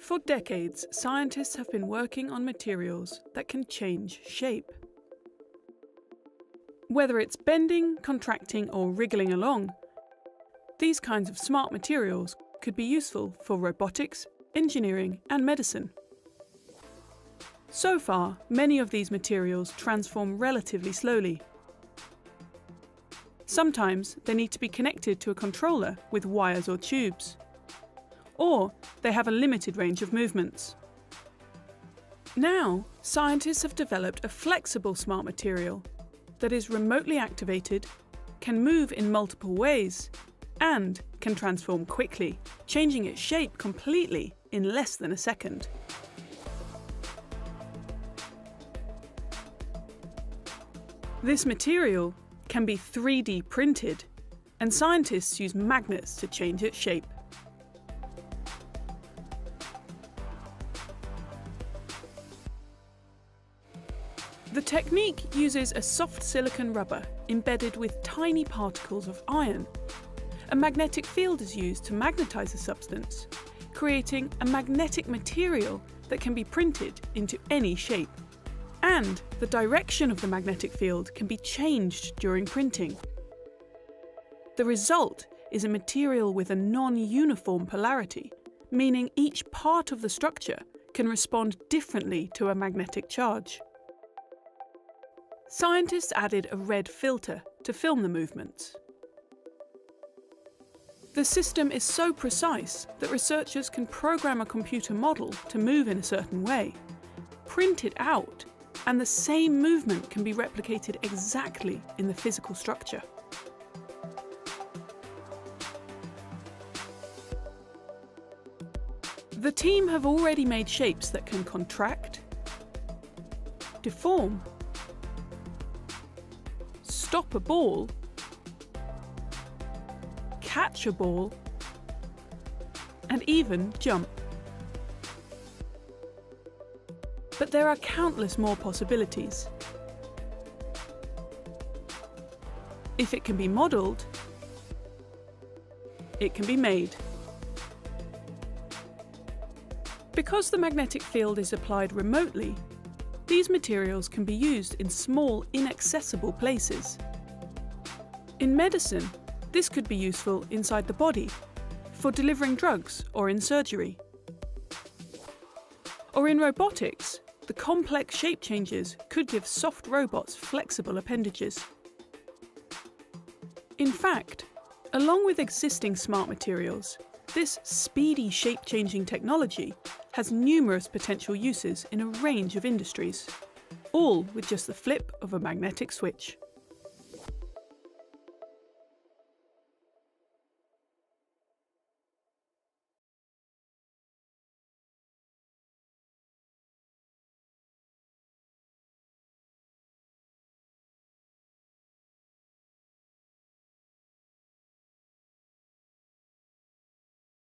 For decades, scientists have been working on materials that can change shape. Whether it's bending, contracting, or wriggling along, these kinds of smart materials could be useful for robotics, engineering, and medicine. So far, many of these materials transform relatively slowly. Sometimes they need to be connected to a controller with wires or tubes. Or they have a limited range of movements. Now, scientists have developed a flexible smart material that is remotely activated, can move in multiple ways, and can transform quickly, changing its shape completely in less than a second. This material can be 3D printed, and scientists use magnets to change its shape. The technique uses a soft silicon rubber embedded with tiny particles of iron. A magnetic field is used to magnetize the substance, creating a magnetic material that can be printed into any shape. And the direction of the magnetic field can be changed during printing. The result is a material with a non-uniform polarity, meaning each part of the structure can respond differently to a magnetic charge. Scientists added a red filter to film the movements. The system is so precise that researchers can program a computer model to move in a certain way, print it out, and the same movement can be replicated exactly in the physical structure. The team have already made shapes that can contract, deform, stop a ball, catch a ball, and even jump. But there are countless more possibilities. If it can be modelled, it can be made. Because the magnetic field is applied remotely, these materials can be used in small, inaccessible places. In medicine, this could be useful inside the body, for delivering drugs or in surgery. Or in robotics, the complex shape changes could give soft robots flexible appendages. In fact, along with existing smart materials, this speedy shape-changing technology has numerous potential uses in a range of industries, all with just the flip of a magnetic switch.